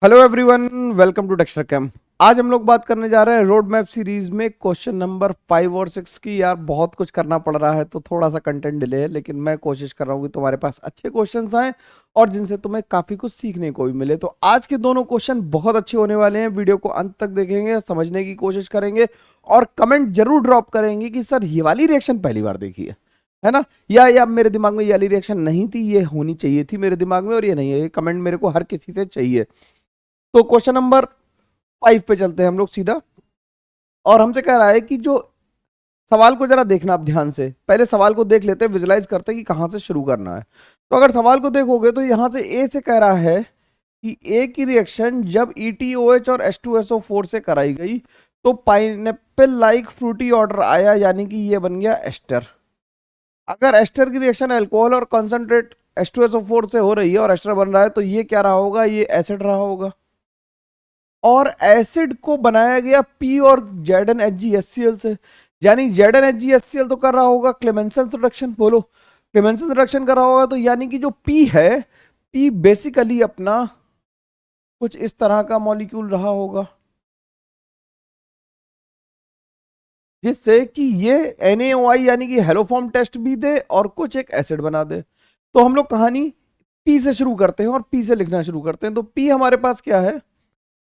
Hello everyone, welcome to Texture Camp. आज हम लोग बात करने जा रहे हैं रोड मैप सीरीज में क्वेश्चन नंबर 5 और 6 की। यार बहुत कुछ करना पड़ रहा है तो थोड़ा सा कंटेंट डिले है, लेकिन मैं कोशिश कर रहा हूँ कि तुम्हारे पास अच्छे क्वेश्चंस आए और जिनसे तुम्हें काफी कुछ सीखने को भी मिले। तो आज के दोनों क्वेश्चन बहुत अच्छे होने वाले हैं। वीडियो को अंत तक देखेंगे, समझने की कोशिश करेंगे और कमेंट जरूर ड्रॉप करेंगे कि सर ये वाली रिएक्शन पहली बार देखी है ना, या मेरे दिमाग में ये वाली रिएक्शन नहीं थी, ये होनी चाहिए थी मेरे दिमाग में और ये नहीं है। ये कमेंट मेरे को हर किसी से चाहिए। तो क्वेश्चन नंबर 5 पे चलते हैं हम लोग सीधा। और हमसे कह रहा है कि जो सवाल को जरा देखना आप ध्यान से, पहले सवाल को देख लेते हैं, विजुलाइज करते हैं कि कहां से शुरू करना है। तो अगर सवाल को देखोगे तो यहां से ए से कह रहा है कि ए की रिएक्शन जब ETOH और H2SO4 से कराई गई तो पाइनएप्पल लाइक फ्रूटी ऑर्डर आया, यानी कि ये बन गया एस्टर। अगर एस्टर की रिएक्शन अल्कोहल और कॉन्सेंट्रेट H2SO4 से हो रही है और एस्टर बन रहा है तो ये क्या रहा होगा, ये एसिड रहा होगा। और एसिड को बनाया गया पी और ZnHgHCl से, यानी ZnHgHCl तो कर रहा होगा क्लेमेंसन रिडक्शन। बोलो, क्लेमेंसन रिडक्शन कर रहा होगा तो यानी कि जो पी है, पी बेसिकली अपना कुछ इस तरह का मॉलिक्यूल रहा होगा जिससे कि ये NaOI यानी कि हेलोफॉर्म टेस्ट भी दे और कुछ एक एसिड बना दे। तो हम लोग कहानी पी से शुरू करते हैं और पी से लिखना शुरू करते हैं। तो पी हमारे पास क्या है,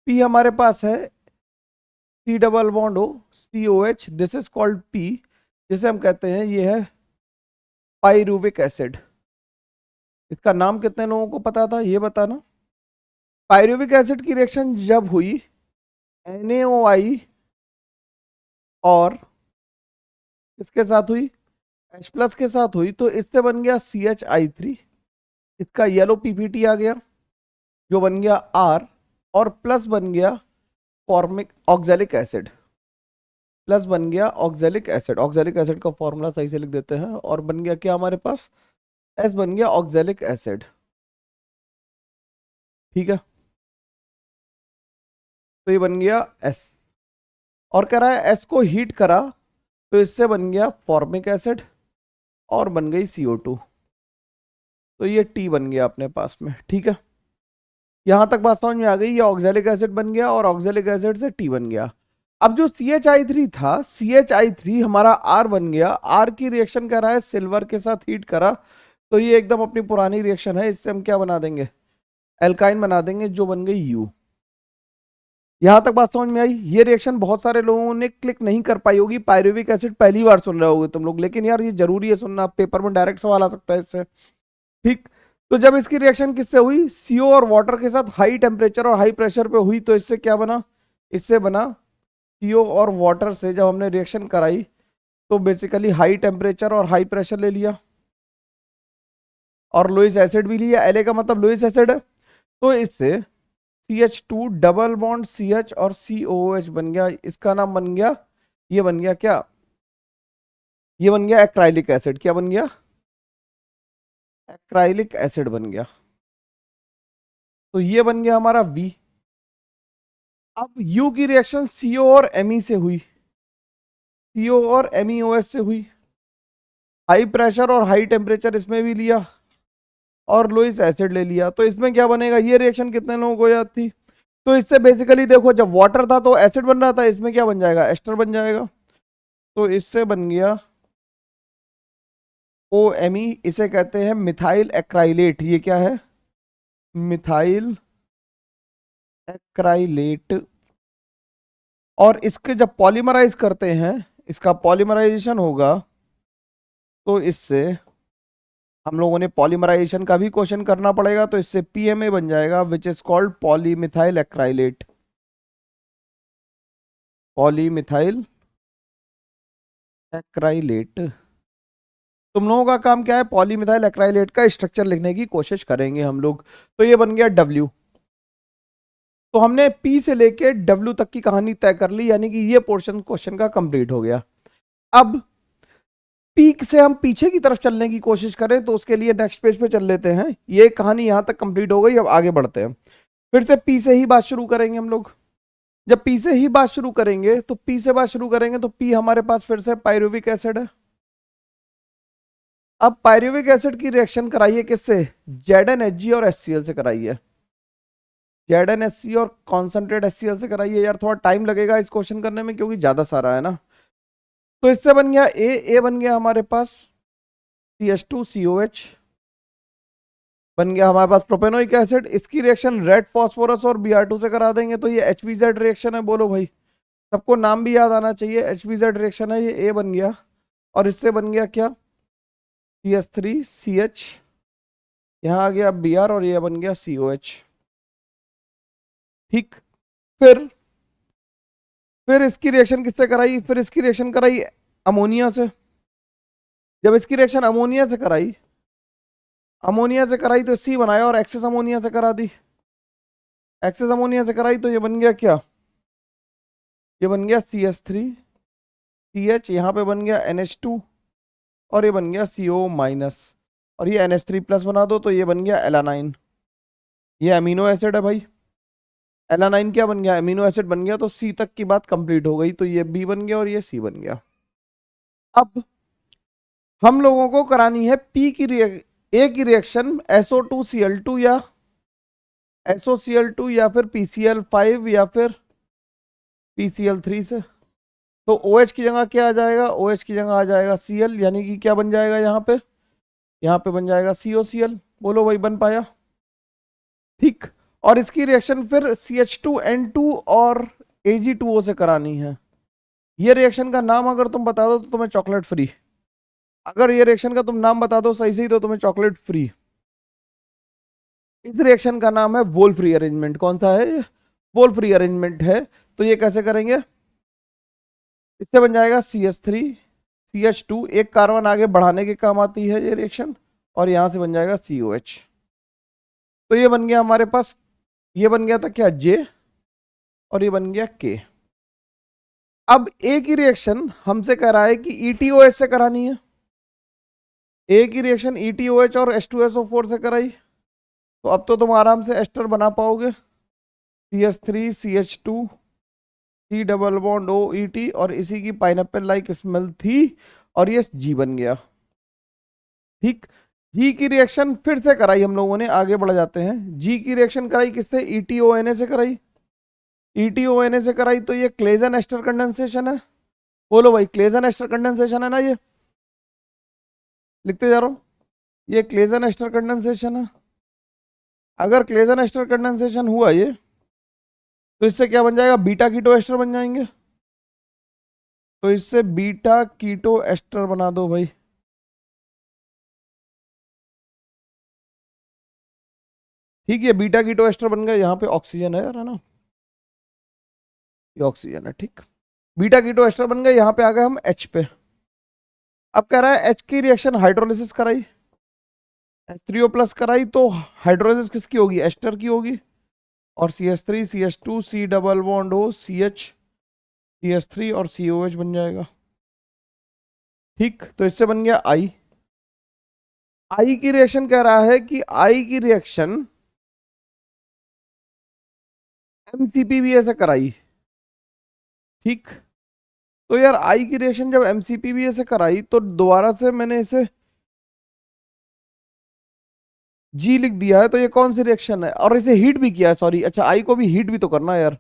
पी हमारे पास है C double bond O COH, this is called P, जिसे हम कहते हैं ये है पाइरुविक एसिड। इसका नाम कितने लोगों को पता था ये बताना। पाइरुविक एसिड की रिएक्शन जब हुई NaOI और किसके साथ हुई, H प्लस के साथ हुई, तो इससे बन गया CHI3। इसका येलो PPT आ गया जो बन गया R, और प्लस बन गया फॉर्मिक ऑक्जेलिक एसिड, प्लस बन गया ऑक्जेलिक एसिड। ऑक्जेलिक एसिड का फॉर्मूला सही से लिख देते हैं और बन गया क्या हमारे पास, एस बन गया ऑक्जेलिक एसिड। ठीक है, तो ये बन गया एस। और कह रहा है एस को हीट करा तो इससे बन गया फॉर्मिक एसिड और बन गई CO2। तो ये टी बन गया अपने पास में। ठीक है, यहां तक बात समझ में आ गई। ये ऑक्जेलिक एसिड बन गया और ऑक्जेलिक एसिड से टी बन गया। अब जो CHI3 था, CHI3 हमारा आर बन गया। आर की रिएक्शन कर रहा है सिल्वर के साथ हीट करा तो ये एकदम अपनी पुरानी रिएक्शन है, इससे हम क्या बना देंगे, एल्काइन बना देंगे जो बन गई यू। यहां तक बात समझ में आई। ये रिएक्शन बहुत सारे लोगों ने क्लिक नहीं कर पाई होगी, पायरुविक एसिड पहली बार सुन रहे होगे तुम लोग, लेकिन यार ये जरूरी है सुनना, पेपर में डायरेक्ट सवाल आ सकता है इससे। ठीक, तो जब इसकी रिएक्शन किससे हुई, CO और वाटर के साथ हाई टेम्परेचर और हाई प्रेशर पे हुई तो इससे क्या बना, इससे बना CO और वाटर से जब हमने रिएक्शन कराई तो बेसिकली हाई टेम्परेचर और हाई प्रेशर ले लिया और लुइस एसिड भी लिया। La का मतलब लुइस एसिड है, तो इससे CH2 डबल बॉन्ड CH और COOH बन गया। इसका नाम बन गया, ये बन गया क्या, ये बन गया एक्राइलिक एसिड। क्या बन गया, एक्राइलिक एसिड बन गया। तो ये बन गया हमारा V। अब U की रिएक्शन CO और Me से हुई, CO और MEOS से हुई, हाई प्रेशर और हाई टेम्परेचर इसमें भी लिया और लुइस एसिड ले लिया। तो इसमें क्या बनेगा, ये रिएक्शन कितने लोगों को याद थी, तो इससे बेसिकली देखो जब वाटर था तो एसिड बन रहा था, इसमें क्या बन जाएगा, एस्टर बन जाएगा। तो इससे बन गया OMe, इसे कहते हैं मिथाइल एक्राइलेट। ये क्या है, मिथाइल एक्राइलेट। और इसके जब पॉलीमराइज करते हैं, इसका पॉलीमराइजेशन होगा तो इससे हम लोगों ने पॉलीमराइजेशन का भी क्वेश्चन करना पड़ेगा, तो इससे PMA बन जाएगा which is called polymethyl acrylate. Polymethyl acrylate. तुम लोगों का काम क्या है, पॉलीमिथाइल एक्राइलेट का स्ट्रक्चर लिखने की कोशिश करेंगे हम लोग। तो ये बन गया W। तो हमने P से लेके W तक की कहानी तय कर ली, यानी कि ये पोर्शन क्वेश्चन का कंप्लीट हो गया। अब पीक से हम पीछे की तरफ चलने की कोशिश करें तो उसके लिए नेक्स्ट पेज पे चल लेते हैं। ये कहानी यहां तक कंप्लीट हो गई, अब आगे बढ़ते हैं। फिर से पी से ही बात शुरू करेंगे हम लोग। जब पी से ही बात शुरू करेंगे तो पी से बात शुरू करेंगे तो पी हमारे पास फिर से पायरुविक एसिड है। अब पायरुविक एसिड की रिएक्शन कराइए किससे, ZnHg और HCl से कराइए। ZnHC और कॉन्सेंट्रेट HCl से कराइए। यार थोड़ा टाइम लगेगा इस क्वेश्चन करने में क्योंकि ज्यादा सारा है ना। तो इससे बन गया ए बन गया हमारे पास CH2COH, बन गया हमारे पास प्रोपेनोइक एसिड। इसकी रिएक्शन रेड फास्फोरस और Br2 से करा देंगे तो ये HBZ रिएक्शन है। बोलो भाई, सबको नाम भी याद आना चाहिए। HBZ रिएक्शन है, ये ए बन गया। और इससे बन गया क्या, CH3CH, यहाँ आ गया Br और ये बन गया COH। ठीक, फिर इसकी रिएक्शन किससे कराई, फिर इसकी रिएक्शन कराई अमोनिया से। जब इसकी रिएक्शन अमोनिया से कराई तो सी बनाया और एक्सेस अमोनिया से करा दी। एक्सेस अमोनिया से कराई तो ये बन गया क्या, ये बन गया CH3CH, यहाँ पे बन गया NH2 और ये बन गया CO माइनस, और ये NH3 प्लस बना दो तो ये बन गया एलानाइन। ये अमीनो एसिड है भाई। एलानाइन क्या बन गया, अमीनो एसिड बन गया। तो सी तक की बात कंप्लीट हो गई। तो ये बी बन गया और ये सी बन गया। अब हम लोगों को करानी है ए की रिएक्शन SO2Cl2 या SOCl2 या फिर PCl5 या फिर PCl3 से। तो OH की जगह क्या आ जाएगा, OH की जगह आ जाएगा Cl, यानी कि क्या बन जाएगा यहाँ पे बन जाएगा COCl। बोलो भाई, बन पाया? ठीक। और इसकी रिएक्शन फिर CH2N2 और Ag2O से करानी है। ये रिएक्शन का नाम अगर तुम बता दो तो तुम्हें चॉकलेट फ्री। अगर ये रिएक्शन का तुम नाम बता दो सही सही तो तुम्हें चॉकलेट फ्री। इस रिएक्शन का नाम है वोल्फ रीअरेंजमेंट। कौन सा है, वोल्फ रीअरेंजमेंट है। तो ये कैसे करेंगे, इससे बन जाएगा CH3CH2, एक कार्बन आगे बढ़ाने के काम आती है ये रिएक्शन, और यहां से बन जाएगा COH। तो ये बन गया हमारे पास, ये बन गया था क्या J, और ये बन गया K। अब ए की रिएक्शन हमसे कह रहा है कि ETOH से करानी है। ए की रिएक्शन ETOH और H2SO4 से कराई तो अब तो तुम आराम से एस्टर बना पाओगे। CH3CH2 C double bond OET, और इसी की पाइनएप्पल लाइक स्मेल थी, और ये G बन गया। ठीक, G की रिएक्शन फिर से कराई हम लोगों ने, आगे बढ़ जाते हैं। G की रिएक्शन कराई किससे, ETONA से कराई। ETONA से कराई तो ये क्लेजन एस्टर कंडेंसेशन है। बोलो भाई, क्लेजन एस्टर कंडेंसेशन है ना, ये लिखते जा रहा हूं, ये क्लेजन एस्टर कंडेंसेशन है। अगर क्लेजन एस्टर कंडेंसेशन हुआ ये, तो इससे क्या बन जाएगा, बीटा कीटो एस्टर बन जाएंगे। तो इससे बीटा कीटो एस्टर बना दो भाई। ठीक है, बीटा कीटो एस्टर बन गया। यहाँ पे ऑक्सीजन है यार, है ना, ये ऑक्सीजन है। ठीक, बीटा कीटो एस्टर बन गया। यहाँ पे आ गए हम H पे। अब कह रहा है H की रिएक्शन हाइड्रोलिसिस कराई, H3O प्लस कराई तो हाइड्रोलिसिस किसकी होगी, एस्टर की होगी। और CH3CH2 C double bond O CH CH3 और COH बन जाएगा। ठीक, तो इससे बन गया I की रिएक्शन कह रहा है कि I की रिएक्शन MCPBA से कराई। ठीक, तो यार I की रिएक्शन जब MCPBA से कराई तो दोबारा से मैंने इसे G लिख दिया है। तो ये कौन सी रिएक्शन है, और इसे हीट भी किया है, सॉरी। अच्छा, I को भी हीट भी तो करना है यार,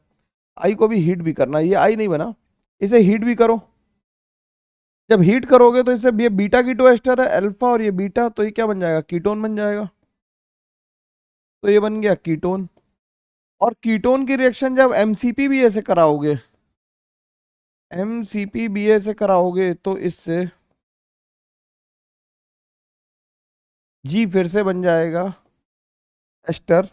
I को भी हीट भी करना है। ये I नहीं बना, इसे हीट भी करो। जब हीट करोगे तो इससे ये बीटा कीटो एस्टर है अल्फा, और ये बीटा, तो ये क्या बन जाएगा, कीटोन बन जाएगा। तो ये बन गया कीटोन। और कीटोन की रिएक्शन जब MCPBA से कराओगे, MCPBA से कराओगे तो इससे G फिर से बन जाएगा एस्टर।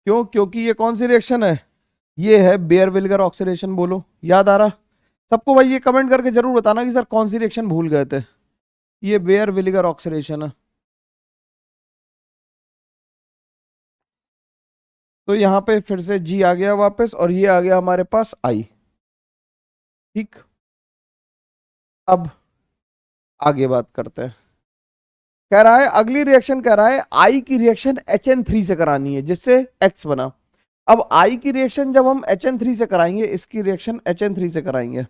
क्यों, क्योंकि ये कौन सी रिएक्शन है, ये है बेयर विल्गर ऑक्सीडेशन। बोलो, याद आ रहा सबको भाई? ये कमेंट करके जरूर बताना कि सर कौन सी रिएक्शन भूल गए थे। ये बेयर विल्गर ऑक्सीडेशन है। तो यहाँ पे फिर से G आ गया वापस, और ये आ गया हमारे पास I। ठीक, अब आगे बात करते हैं। कह रहा है अगली रिएक्शन, कह रहा है I की रिएक्शन HN3 से करानी है, जिससे X बना। अब I की रिएक्शन जब हम HN3 से कराएंगे, इसकी रिएक्शन HN3 से कराएंगे,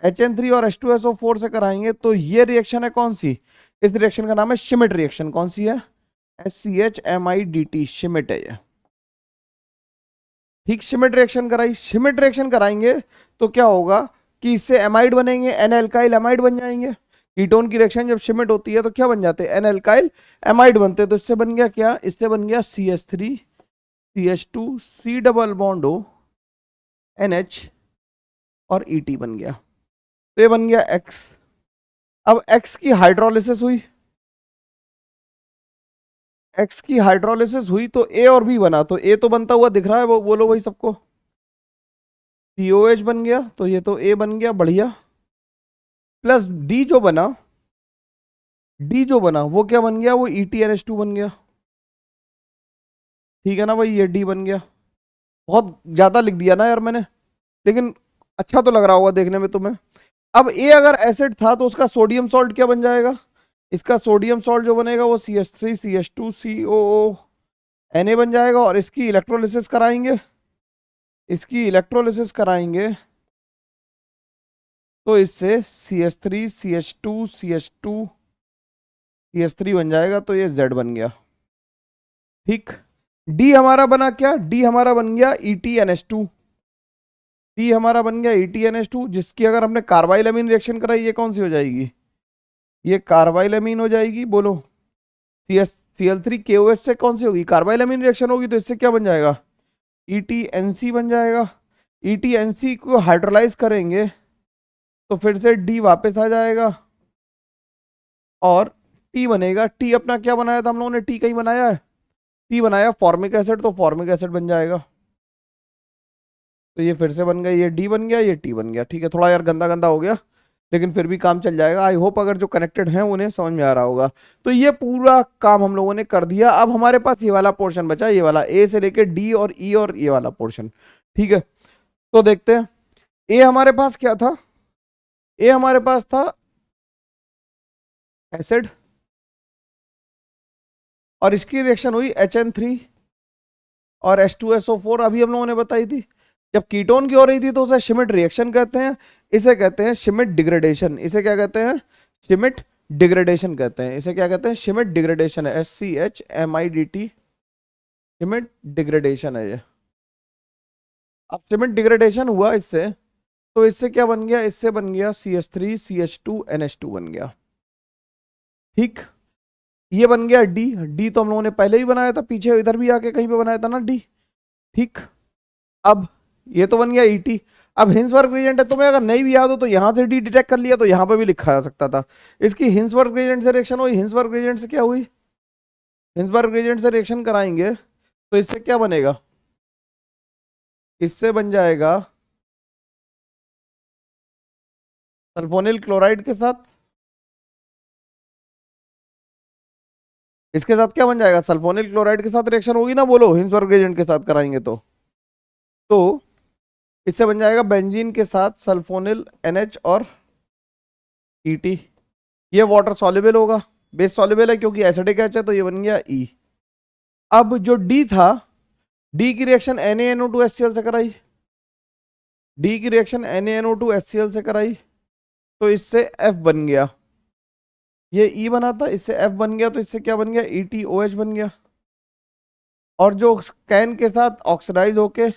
HN3 और H2SO4 से कराएंगे, तो ये रिएक्शन है कौन सी, इस रिएक्शन का नाम है श्मिट रिएक्शन। कौन सी है, SCHMIDT, शिमिट है ये। ठीक, शिमिट रिएक्शन कराई, शिमिट रिएक्शन कराएंगे तो क्या होगा कि इससे एमाइड बनेंगे, एन एल्काइल एमाइड बन जाएंगे। कीटोन की रिएक्शन जब शिमिट होती है तो क्या बन जाते हैं, एन एल्काइल एमाइड बनते हैं। तो इससे बन गया क्या, इससे बन गया CH3 CH2 C double bond O NH और ET बन गया। तो ये बन गया X। अब X की हाइड्रोलिसिस हुई, X की हाइड्रोलिसिस हुई तो A और B बना। तो A तो बनता हुआ दिख रहा है, वो बोलो भाई सबको, COH बन गया। तो ये तो A बन गया, बढ़िया। प्लस D जो बना, D जो बना वो क्या बन गया, वो ETNH2 बन गया। ठीक है ना भाई, ये D बन गया। बहुत ज्यादा लिख दिया ना यार मैंने, लेकिन अच्छा तो लग रहा होगा देखने में तुम्हें। अब A अगर एसिड था तो उसका सोडियम सॉल्ट क्या बन जाएगा, इसका सोडियम सॉल्ट जो बनेगा वो CH3 CH2 COO Na बन जाएगा। और इसकी इलेक्ट्रोलिसिस कराएंगे, इसकी इलेक्ट्रोलिसिस कराएंगे तो इससे CH3 CH2 CH2 CH3 बन जाएगा। तो ये Z बन गया। ठीक, D हमारा बना क्या, D हमारा बन गया ETNH2। D हमारा बन गया ETNH2, जिसकी अगर हमने कार्बाइलअमीन रिएक्शन कराई, ये कौन सी हो जाएगी, ये कार्बाइलअमीन हो जाएगी। बोलो, Cl3KOH से कौन सी होगी, कार्बाइलअमीन रिएक्शन होगी। तो इससे क्या बन जाएगा, ETNC बन जाएगा। ETNC को हाइड्रोलाइज करेंगे तो फिर से D वापस आ जाएगा और T बनेगा। T अपना क्या बनाया था हम लोगों ने, T कहीं बनाया है, T बनाया फॉर्मिक एसिड। तो फॉर्मिक एसिड बन जाएगा। तो ये फिर से बन गया, ये D बन गया, ये T बन गया। ठीक है, थोड़ा यार गंदा गंदा हो गया, लेकिन फिर भी काम चल जाएगा। आई होप अगर जो कनेक्टेड हैं उन्हें समझ में आ रहा होगा। तो ये पूरा काम हम लोगों ने कर दिया। अब हमारे पास ये वाला पोर्शन बचा, ये वाला A से लेके D और E और ये वाला पोर्शन। ठीक है, तो देखते हैं। A हमारे पास क्या था, A हमारे पास था एसिड, और इसकी रिएक्शन हुई HN3 और H2SO4, अभी हम लोगों ने बताई थी। जब कीटोन की हो रही थी तो उसे शिमिट रिएक्शन कहते हैं, इसे कहते हैं शिमिट डिग्रेडेशन। इसे क्या कहते हैं, शिमिट डिग्रेडेशन कहते हैं। इसे क्या कहते हैं, शिमिट डिग्रेडेशन है, SCHMIDT, शिमिट डिग्रेडेशन है ये। अब शिमिट डिग्रेडेशन हुआ इससे, तो इससे क्या बन गया, इससे बन गया CH3 CH2 NH2 बन गया। ठीक, ये बन गया D। D तो हम लोगों ने पहले ही बनाया था, पीछे इधर भी आके कहीं पे बनाया था ना D। ठीक, अब ये तो बन गया ET। अब हिंसबर्ग ग्रेडियंट है, तुम्हें अगर नहीं भी याद हो तो यहां से D डिटेक्ट कर लिया तो यहां पे भी लिखा जा सकता था। इसकी हिंसबर्ग ग्रेडियंट से रिएक्शन हुई, हिंसबर्ग ग्रेडियंट से क्या हुई, हिंसबर्ग ग्रेडियंट से रिएक्शन कराएंगे तो इससे क्या बनेगा, इससे बन जाएगा सल्फोनिल क्लोराइड के साथ, इसके साथ क्या बन जाएगा, सल्फोनिल क्लोराइड के साथ रिएक्शन होगी ना। बोलो, हिंसबर्ग ग्रेडियंट के साथ कराएंगे तो इससे बन जाएगा बेंजीन के साथ सल्फोनिल NH और ET। ये वाटर सॉल्युबल होगा, बेस सॉल्युबल है क्योंकि एसिडिक H है, तो ये बन गया E। अब जो D था, D की रिएक्शन NaNO2HCl से कराई, D की रिएक्शन NaNO2HCl से कराई तो इससे F बन गया। ये E बना था, इससे F बन गया, तो इससे क्या बन गया, ETOH बन गया। और जो कैन के साथ ऑक्सीडाइज होके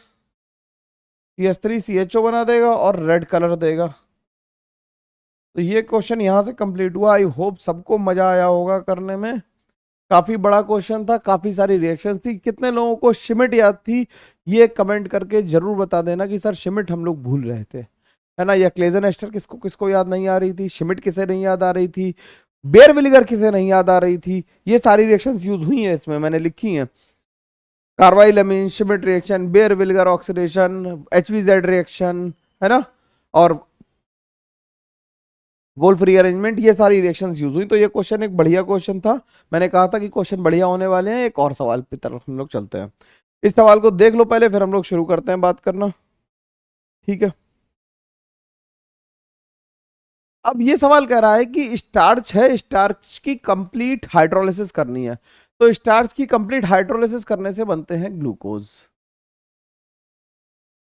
CH3CHO बना देगा और रेड कलर देगा। तो ये क्वेश्चन यहां से कंप्लीट हुआ। आई होप सबको मजा आया होगा करने में। काफी बड़ा क्वेश्चन था, काफी सारी रिएक्शंस थी। कितने लोगों को शिमिट याद थी, ये कमेंट करके जरूर बता देना कि सर शिमिट हम लोग भूल रहे थे, है ना। या क्लेजन एस्टर किसको किसको याद नहीं आ रही थी, शिमिट किसे नहीं याद आ रही थी, बेयर विलिगर किसे नहीं याद आ रही थी। ये सारी रिएक्शंस यूज हुई हैं इसमें, मैंने लिखी हैं। Carbylamine, Schmidt reaction, Baeyer Villiger oxidation, HVZ reaction, है ना, और वोल्फ रीअरेंजमेंट, ये सारी रिएक्शंस यूज हुई। तो ये क्वेश्चन एक बढ़िया क्वेश्चन था। मैंने कहा था कि क्वेश्चन बढ़िया होने वाले हैं। एक और सवाल की तरफ हम लोग चलते हैं। इस सवाल को देख लो पहले, फिर हम लोग शुरू करते हैं बात करना। ठीक है, अब ये सवाल कह रहा है कि स्टार्च है, स्टार्च की कंप्लीट हाइड्रोलिसिस करनी है। तो स्टार्च की कंप्लीट हाइड्रोलिसिस करने से बनते हैं ग्लूकोज।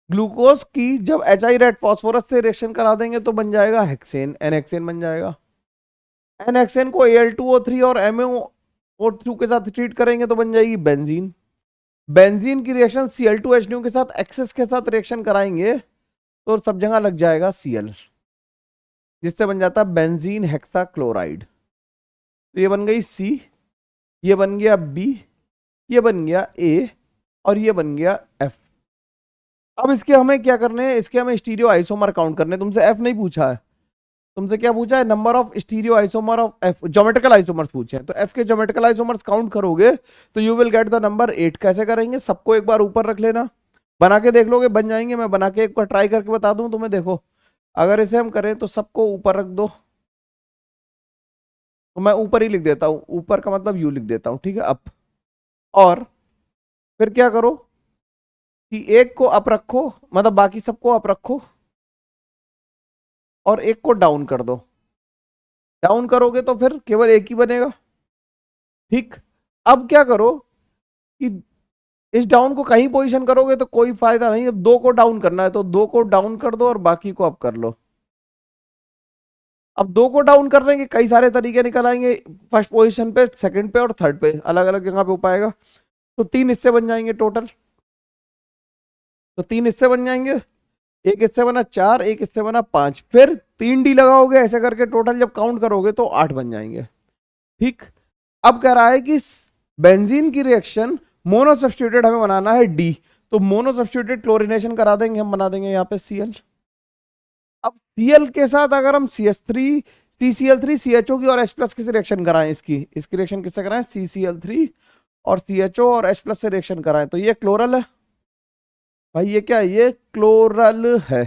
ग्लूकोज की जब HI रेड फास्फोरस से रिएक्शन करा देंगे तो बन जाएगा हेक्सेन, N हेक्सेन बन जाएगा। N हेक्सेन को Al2O3 और O2 के साथ ट्रीट करेंगे तो बन जाएगी बेंजीन। बेंजीन की रिएक्शन Cl2H9 के साथ एक्सेस के साथ रिएक्शन कराएंगे तो सब जगह लग जाएगा Cl, जिससे बन जाता है बेंजीन हेक्साक्लोराइड। तो ये बन गई C, ये बन गया B, ये बन गया A और ये बन गया F। अब इसके हमें क्या करने हैं, इसके हमें स्टीरियो आइसोमर काउंट करने। तुमसे F नहीं पूछा है, तुमसे क्या पूछा है, number of stereo isomer of F, geometrical isomers पूछे हैं। तो F के ज्योमेट्रिकल आइसोमर्स काउंट करोगे तो you will get the number 8। कैसे करेंगे, सबको एक बार ऊपर रख लेना, बना के देख लोगे बन जाएंगे। मैं बना के एक बार ट्राई करके बता दूं तुम्हें। देखो अगर इसे हम करें तो सबको ऊपर रख दो, तो मैं ऊपर ही लिख देता हूं, ऊपर का मतलब यू लिख देता हूं, ठीक है, अप। और फिर क्या करो कि एक को अप रखो, मतलब बाकी सबको अप रखो, और एक को डाउन कर दो। डाउन करोगे तो फिर केवल एक ही बनेगा, ठीक। अब क्या करो कि इस डाउन को कहीं पोजीशन करोगे तो कोई फायदा नहीं। अब दो को डाउन करना है तो दो को डाउन कर दो और बाकी को अप कर लो। अब दो को डाउन करने के कई सारे तरीके निकल आएंगे, फर्स्ट पोजीशन पे, सेकंड पे और थर्ड पे, अलग अलग जगह पे हो पाएगा। तो 3 हिस्से बन जाएंगे टोटल, तो 3 हिस्से बन जाएंगे। एक हिस्से बना 4, एक हिस्से बना 5, फिर 3D लगाओगे, ऐसे करके टोटल जब काउंट करोगे तो 8 बन जाएंगे, ठीक। अब कह रहा है कि बेंजीन की रिएक्शन मोनो सब्स्टिट्यूटेड हमें बनाना है डी, तो मोनो सब्स्टिट्यूटेड क्लोरीनेशन करा देंगे, हम बना देंगे यहाँ पे Cl। अब Cl के साथ अगर हम CH3 CCl3 CHO की और H प्लस की रिएक्शन कराएं, इसकी रिएक्शन किससे कराएं, CCl3 और CHO और H प्लस से रिएक्शन कराएं, तो ये क्लोरल है भाई। ये क्या है, ये क्लोरल है।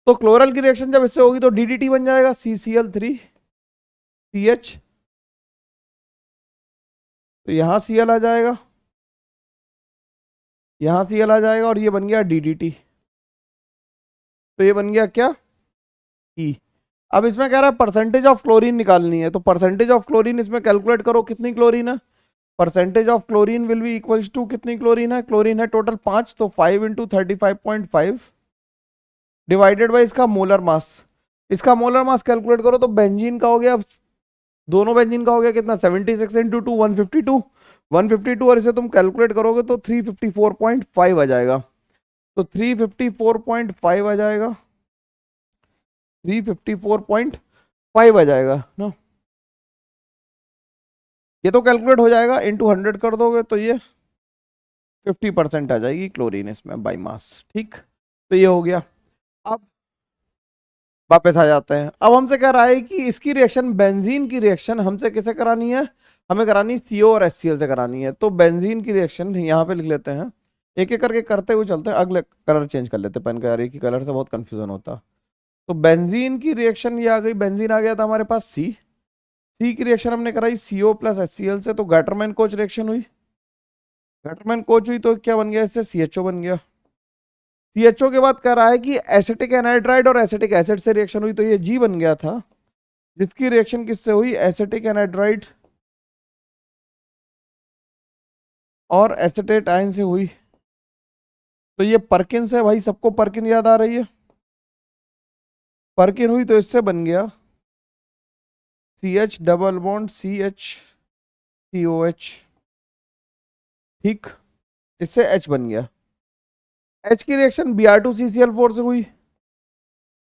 तो क्लोरल की रिएक्शन जब इससे होगी तो DDT बन जाएगा, CCl3 CH, तो यहां Cl आ जाएगा, यहां Cl आ जाएगा, और ये बन गया DDT। तो ये बन गया क्या, E। अब इसमें कह रहा है परसेंटेज ऑफ क्लोरीन निकालनी है, तो परसेंटेज ऑफ क्लोरीन इसमें कैलकुलेट करो, कितनी क्लोरीन है। Percentage of chlorine will be equals to, कितनी क्लोरीन है टोटल 5, तो 5 इंटू 35.5 डिवाइडेड बाई इसका मोलर मास। इसका मोलर मास कैलकुलेट करो तो बेंजीन का हो गया, दोनों बेंजीन का हो गया कितना, 76 इंटू 2 152 और इसे तुम कैलकुलेट करोगे तो 354.5 आ जाएगा। तो 354.5 आ जाएगा, 354.5 आ जाएगा ना। ये तो कैलकुलेट हो जाएगा, इंटू 100 कर दोगे तो ये 50% आ जाएगी क्लोरीन इसमें बाई मास, ठीक। तो ये हो गया। अब वापस आ जाते हैं। अब हमसे कह रहा है कि इसकी रिएक्शन, बेंजीन की रिएक्शन हमसे किसे करानी है, हमें करानी CO और HCl से करानी है। तो बेंजीन की रिएक्शन यहाँ पे लिख लेते हैं, एक एक करके करते हुए चलते हैं। अगले कलर चेंज कर लेते हैं पेन का, यार एक ही कलर से बहुत कंफ्यूजन होता। तो बेंजीन की रिएक्शन ये आ गई, बेंजीन आ गया था हमारे पास C की रिएक्शन हमने कराई CO प्लस HCl से, तो गैटरमैन कोच रिएक्शन हुई, गैटरमैन कोच हुई तो क्या बन गया, इससे CHO बन गया। CHO के बाद कह रहा है कि एसिटिक एनहाइड्राइड और एसिटिक एसिड से रिएक्शन हुई, तो ये G बन गया था, जिसकी रिएक्शन किससे हुई, एसिटिक एनहाइड्राइड और एसिटेट आयन से हुई। तो ये परकिंस है भाई, सबको परकिन याद आ रही है, परकिन हुई तो इससे बन गया CH double bond CH COH, ठीक। इससे H बन गया। H की रिएक्शन Br2CCl4 से हुई,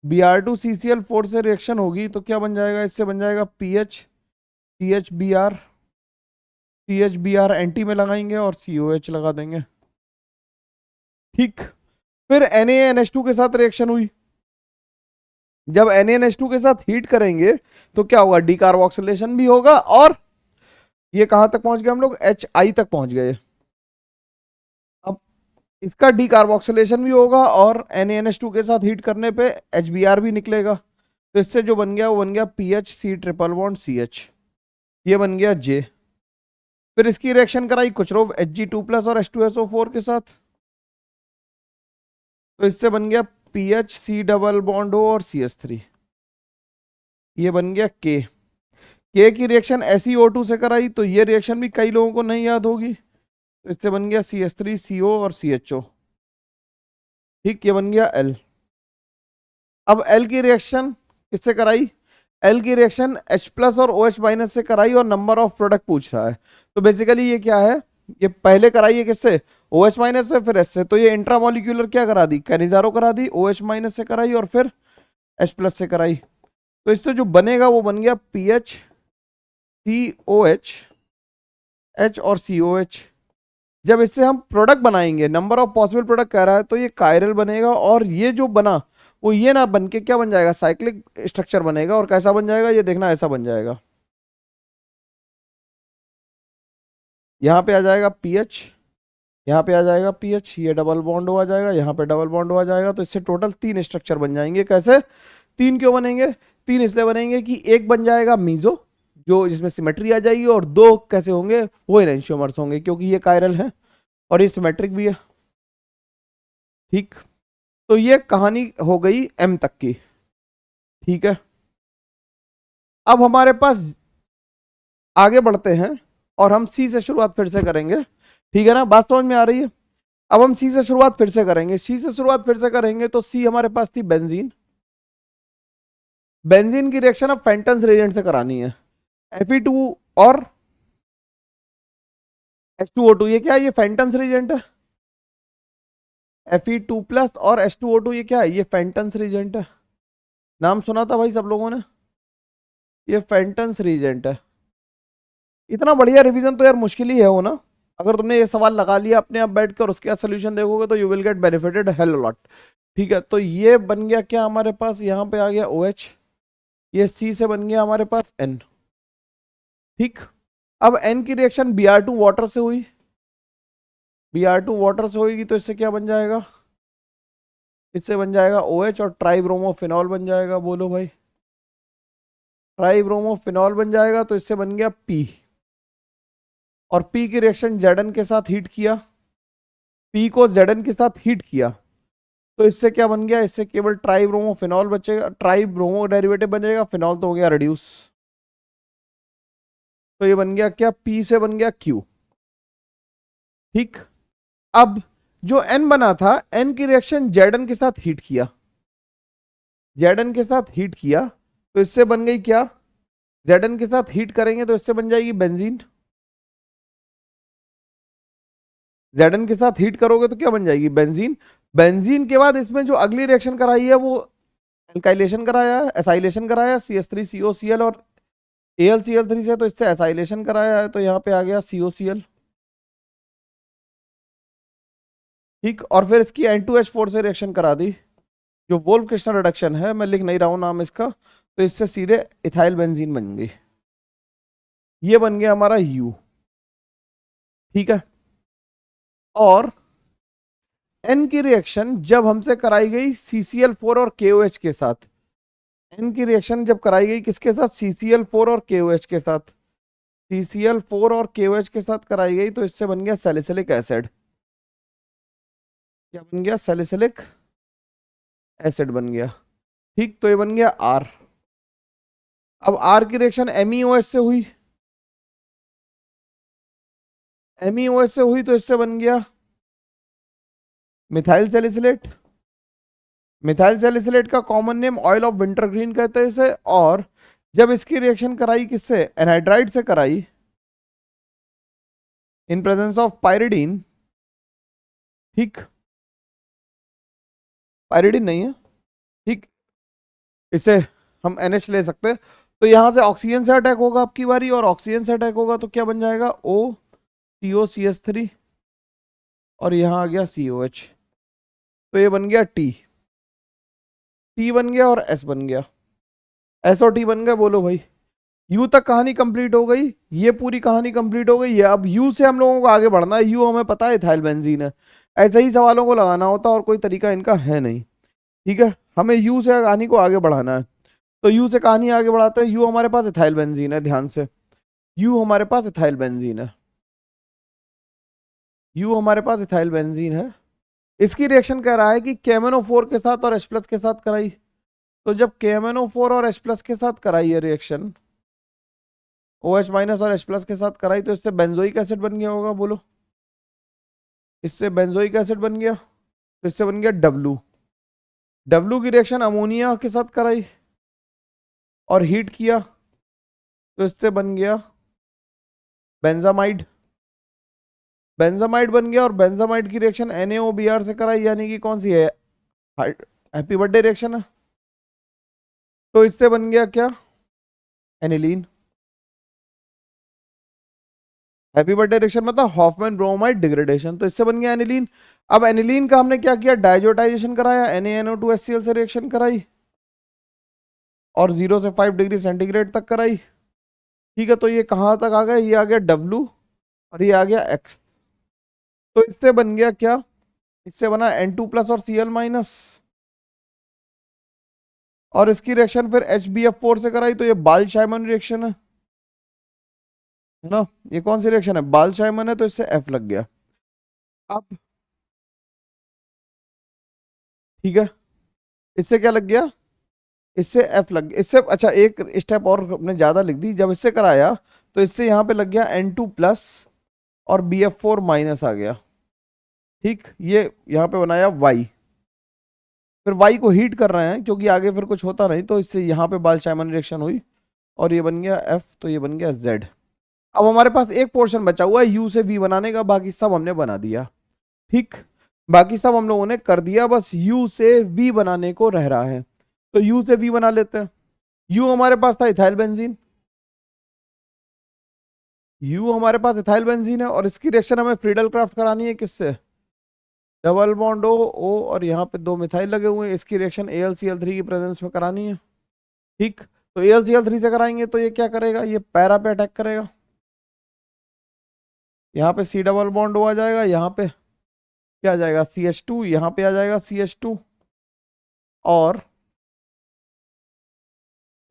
Br2CCl4 से रिएक्शन होगी तो क्या बन जाएगा, इससे बन जाएगा PH CHBr, CHBr एंटी में लगाएंगे और COH लगा देंगे, ठीक। फिर NaNH2 के साथ रिएक्शन हुई, जब NaNH2 के साथ हीट करेंगे तो क्या होगा, डीकार्बोक्सिलेशन भी होगा, और ये कहां तक पहुंच गए हम लोग, HI तक पहुंच गए। अब इसका डीकार्बोक्सिलेशन भी होगा और NaNH2 के साथ हीट करने पे HBr भी निकलेगा, तो इससे जो बन गया वो बन गया PH C triple bond CH, ये बन गया J। फिर इसकी रिएक्शन कराई कुछरोव Hg2 प्लस और H2SO4 के साथ, तो इससे बन गया PH C double bond O और CH3, ये बन गया K। की रिएक्शन SeO2 से कराई, तो ये रिएक्शन भी कई लोगों को नहीं याद होगी, तो इससे बन गया CH3CO और CHO, ठीक। ये बन गया L। अब L की रिएक्शन किससे कराई, एल की रिएक्शन H प्लस और OH माइनस से कराई और नंबर ऑफ प्रोडक्ट पूछ रहा है। तो बेसिकली ये क्या है, ये पहले कराई है किससे, OH माइनस से फिर S से। तो ये इंट्रामोलिक्यूलर क्या करा दी, कैनिजारो करा दी, OH माइनस से कराई और फिर H प्लस से कराई। तो इससे जो बनेगा वो बन गया PH COH H और COH। जब इससे हम प्रोडक्ट बनाएंगे, नंबर ऑफ पॉसिबल प्रोडक्ट कह रहा है, तो ये कायरल बनेगा और ये जो बना वो ये ना बन के क्या बन जाएगा, साइक्लिक स्ट्रक्चर बनेगा। और कैसा बन जाएगा ये देखना, ऐसा बन जाएगा। यहाँ पे आ जाएगा पीएच, यहाँ पे आ जाएगा पीएच, ये डबल बॉन्ड हो जाएगा, यहाँ पे डबल बॉन्ड हो जाएगा। तो इससे टोटल 3 स्ट्रक्चर बन जाएंगे। कैसे 3 क्यों बनेंगे, 3 इसलिए बनेंगे कि एक बन जाएगा मीजो जो जिसमें सिमेट्री आ जाएगी, और 2 कैसे होंगे, वो एनेंशियोमर्स होंगे क्योंकि ये कायरल है और ये सिमेट्रिक भी है। ठीक, तो ये कहानी हो गई M तक की। ठीक है, अब हमारे पास आगे बढ़ते हैं और हम सी से शुरुआत फिर से करेंगे। ठीक है ना, बात समझ में आ रही है। अब हम सी से शुरुआत फिर से करेंगे, सी से शुरुआत फिर से करेंगे। तो सी हमारे पास थी बेंजीन। बेंजीन की रिएक्शन अब फेंटन्स रिएजेंट से करानी है। Fe2 और H2O2, ये क्या है, ये फेंटन्स रिएजेंट है। Fe2 प्लस और H2O2 ये क्या है, ये फेंटन्स रिएजेंट है। नाम सुना था भाई सब लोगों ने, ये फेंटन्स रिएजेंट है। इतना बढ़िया रिवीजन तो यार मुश्किल ही है वो ना। अगर तुमने ये सवाल लगा लिया अपने आप बैठ कर, उसके बाद सोल्यूशन देखोगे तो you will get benefited hell lot. ठीक है, तो ये बन गया क्या हमारे पास, यहाँ पे आ गया OH, ये C से बन गया हमारे पास N। ठीक, अब N की रिएक्शन Br2 वाटर से हुई, Br2 वाटर से होगी तो इससे क्या बन जाएगा, इससे बन जाएगा OH और ट्राइब्रोमोफिनॉल बन जाएगा। बोलो भाई, ट्राइब्रोमोफिनॉल बन जाएगा। तो इससे बन गया P, और P की रिएक्शन Zn के साथ हीट किया, P को Zn के साथ हीट किया। तो इससे क्या बन गया, इससे केवल ट्राइब्रोमोफिनॉल बचेगा, ट्राइब्रोमो डेरिवेटिव बनेगा, फिनॉल तो हो गया रिड्यूस। तो ये बन गया क्या, P से बन गया Q। ठीक, अब जो N बना था, N की रिएक्शन Zn के साथ हीट किया, Zn के साथ हीट किया। तो इससे बन गई क्या, Zn के साथ हीट करेंगे तो इससे बन जाएगी बेंजीन। Zn के साथ हीट करोगे तो क्या बन जाएगी, बेंजीन। बेंजीन के बाद इसमें जो अगली रिएक्शन कराई है वो एल्काइलेशन कराया है, एसाइलेशन कराया, CH3COCl और AlCl3 से। तो इससे एसाइलेशन कराया है, तो यहाँ पे आ गया COCl। ठीक, और फिर इसकी N2H4 से रिएक्शन करा दी, जो वोल्फ क्रिस्टल रिडक्शन है, मैं लिख नहीं रहा हूं नाम इसका। तो इससे सीधे इथाइल बेंजीन बन गई, ये बन गया हमारा U। ठीक है, और N की रिएक्शन जब हमसे कराई गई CCl4 और KOH के साथ, N की रिएक्शन जब कराई गई किसके साथ, CCl4 और KOH के साथ, CCl4 और KOH के साथ कराई गई। तो इससे बन गया सैलिसिलिक एसिड। क्या बन गया, सैलिसिलिक एसिड बन गया। ठीक, तो ये बन गया R। अब R की रिएक्शन MEOH से हुई, MEOH से हुई तो इससे बन गया मिथाइल सैलिसिलेट। मिथाइल सैलिसिलेट का common name oil of wintergreen कहते हैं इसे। और जब इसकी रिएक्शन कराई किससे, एनहाइड्राइड से कराई, इन प्रेजेंस ऑफ पायरिडीन। ठीक, पायरिडीन नहीं है, ठीक, इसे हम NH ले सकते हैं। तो यहां से ऑक्सीजन से अटैक होगा आपकी बारी, और ऑक्सीजन से अटैक होगा तो क्या बन जाएगा, OCOCH3, और यहां आ गया COH। तो ये बन गया T, T बन गया और S बन गया, S और T बन गया। बोलो भाई, U तक कहानी कंप्लीट हो गई, ये पूरी कहानी कंप्लीट हो गई है। अब U से हम लोगों को आगे बढ़ना है। U हमें पता है इथाइल बेंजीन है, ऐसे ही सवालों को लगाना होता और कोई तरीका इनका है नहीं। ठीक है, हमें U से कहानी को आगे बढ़ाना है। तो U से कहानी आगे बढ़ाते हैं। U हमारे पास इथाइल बेंजीन है, ध्यान से, U हमारे पास इथाइल बेंजीन है, U हमारे पास इथाइल बेंजीन है। इसकी रिएक्शन कह रहा है कि KMnO4 के साथ और H प्लस के साथ कराई। तो जब KMnO4 और H प्लस के साथ कराई है रिएक्शन, OH माइनस और H प्लस के साथ कराई, तो इससे बेंजोइक एसिड बन गया होगा। बोलो, इससे बेंजोइक एसिड बन गया, तो इससे बन गया W। W की रिएक्शन अमोनिया के साथ कराई, और हीट किया तो इससे बन गया बेंजामाइड। बेंजामाइड बन गया और बेंजामाइड की रिएक्शन NaOBr से कराई, यानी कि कौन सी है, हैप्पी बर्थडे रिएक्शन है। तो इससे बन गया क्या, एनिलीन। हैप्पी बर्थडे रिएक्शन मतलब हॉफमैन ब्रोमाइड डिग्रेडेशन, तो इससे बन गया एनिलीन। अब एनिलीन का हमने क्या किया, डाइजोटाइजेशन कराया, NaNO2HCl से रिएक्शन कराई और 0 से 5 डिग्री सेंटीग्रेड तक कराई। ठीक है, तो ये कहाँ तक आ गया, ये आ गया W और ये आ गया X। तो इससे बन गया क्या, इससे बना N2 प्लस और Cl माइनस, और इसकी रिएक्शन फिर HBF4 से कराई, तो ये बाल-शाइमन रिएक्शन है ना। ये कौन सी रिएक्शन है, बाल-शाइमन है, तो इससे F लग गया। अब ठीक है, इससे क्या लग गया, इससे F लग गया, इससे अच्छा एक स्टेप और हमने ज्यादा लिख दी, जब इससे कराया तो इससे यहाँ पे लग गया N2 प्लस और BF4 माइनस आ गया। ठीक, ये यहाँ पे बनाया Y, फिर Y को हीट कर रहे हैं क्योंकि आगे फिर कुछ होता नहीं, तो इससे यहाँ पे बाल-शाइमन रिएक्शन हुई और ये बन गया F, तो ये बन गया Z। अब हमारे पास एक पोर्शन बचा हुआ है U से V बनाने का, बाकी सब हमने बना दिया। ठीक, बाकी सब हम लोगों ने कर दिया, बस U से V बनाने को रह रहा है, तो U से V बना लेते हैं। U हमारे पास था इथाइल बेंजीन, U हमारे पास इथाइल बेंजीन है और इसकी रिएक्शन हमें फ्रीडल क्राफ्ट करानी है, किससे, डबल बॉन्ड O और यहाँ पे 2 मिथाइल लगे हुए हैं, इसकी रिएक्शन AlCl3 की प्रेजेंस में करानी है। ठीक, तो AlCl3 से कराएंगे तो ये क्या करेगा, ये पैरा पे अटैक करेगा, यहाँ पे C डबल बॉन्ड O आ जाएगा, यहाँ पे क्या आ जाएगा CH2, यहाँ पे आ जाएगा CH2 और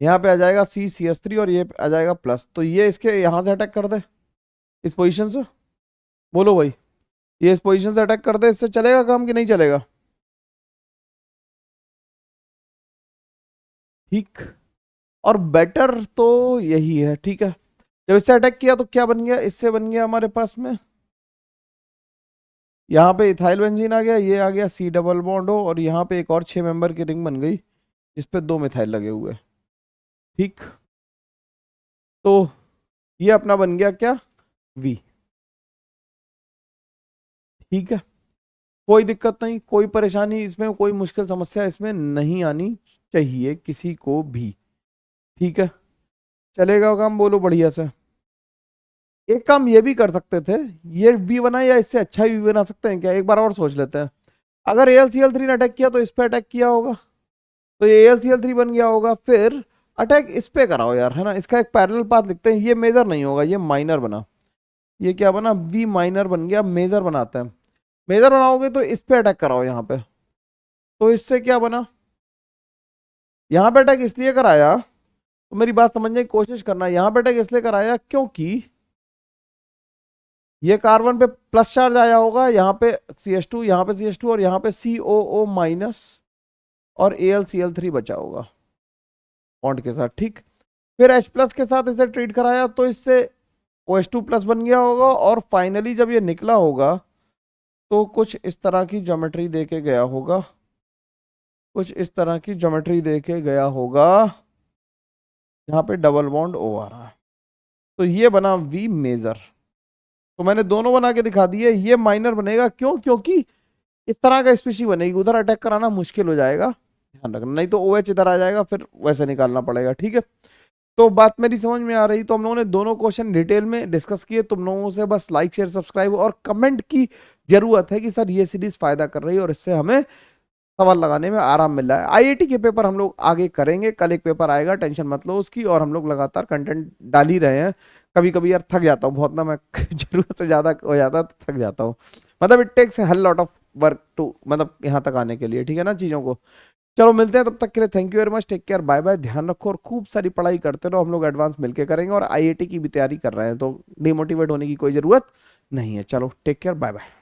यहाँ पे आ जाएगा CCH3 और ये आ जाएगा प्लस, तो ये इसके यहाँ से अटैक कर दे, इस पोजीशन से, बोलो भाई, ये इस पोजीशन से अटैक कर दे, इससे चलेगा काम कि नहीं चलेगा। ठीक, और बेटर तो यही है। ठीक है, जब इससे अटैक किया तो क्या बन गया, इससे बन गया हमारे पास में यहाँ पे इथाइल बेंजीन आ गया, ये आ गया C डबल बॉन्ड O और यहाँ पे एक और 6 मेंबर की रिंग बन गई जिस पे 2 मिथाइल लगे हुए। ठीक, तो ये अपना बन गया क्या, V। ठीक है, कोई दिक्कत नहीं, कोई परेशानी इसमें, कोई मुश्किल समस्या इसमें नहीं आनी चाहिए किसी को भी। ठीक है, चलेगा काम, बोलो बढ़िया से। एक काम ये भी कर सकते थे, ये V बना या इससे अच्छा भी बना सकते हैं क्या, एक बार और सोच लेते हैं। अगर AlCl3 ने अटैक किया तो इस पे अटैक किया होगा, तो ये AlCl3 बन गया होगा, फिर अटैक इस पे कराओ यार, है ना। इसका एक पैरेलल पाथ लिखते हैं, ये मेजर नहीं होगा, ये माइनर बना, ये क्या बना, V माइनर बन गया, मेजर बनाते हैं। मेजर बनाओगे तो इस पे अटैक कराओ यहाँ पे, तो इससे क्या बना, यहाँ पे अटैक इसलिए कराया, तो मेरी बात समझने की कोशिश करना, यहाँ पे अटैक इसलिए कराया क्योंकि ये कार्बन पे प्लस चार्ज आया होगा, यहाँ पे CH2, यहाँ पे CH2 और यहाँ पे COO माइनस और AlCl3 बचा होगा बॉन्ड के साथ। ठीक, फिर H प्लस के साथ इसे ट्रीट कराया तो इससे OH2 प्लस बन गया होगा और फाइनली जब ये निकला होगा तो कुछ इस तरह की ज्योमेट्री देके गया होगा, कुछ इस तरह की ज्योमेट्री देके गया होगा, यहाँ पे डबल बॉन्ड O आ रहा है, तो ये बना V मेजर। तो मैंने दोनों बना के दिखा दिए, ये माइनर बनेगा क्यों, क्योंकि इस तरह का स्पीशी बनेगी, उधर अटैक कराना मुश्किल हो जाएगा, ध्यान रखना, नहीं तो OH इधर आ जाएगा, फिर वैसे निकालना पड़ेगा। ठीक है, तो बात मेरी समझ में आ रही, तो हम लोगों ने दोनों क्वेश्चन डिटेल में डिस्कस किए। तुम लोगों से बस लाइक शेयर सब्सक्राइब और कमेंट की जरूरत है कि सर ये सीरीज फायदा कर रही है और इससे हमें सवाल लगाने में आराम मिल रहा है। IIT के पेपर हम लोग आगे करेंगे, कल एक पेपर आएगा, टेंशन मत लो उसकी, और हम लोग लगातार कंटेंट डाल ही रहे हैं। कभी कभी यार थक जाता हूँ बहुत ना मैं जरूरत से ज्यादा हो जाता है तो थक जाता हूँ, मतलब इट टेक्स हल लॉट ऑफ वर्क टू, मतलब यहाँ तक आने के लिए। ठीक है ना, चीजों को। चलो मिलते हैं, तब तक के लिए thank you very much, take care, bye bye, ध्यान रखो और खूब सारी पढ़ाई करते रहो। हम लोग एडवांस मिलके करेंगे और IIT की भी तैयारी कर रहे हैं, तो डिमोटिवेट होने की कोई जरूरत नहीं है। चलो टेक केयर, बाय बाय।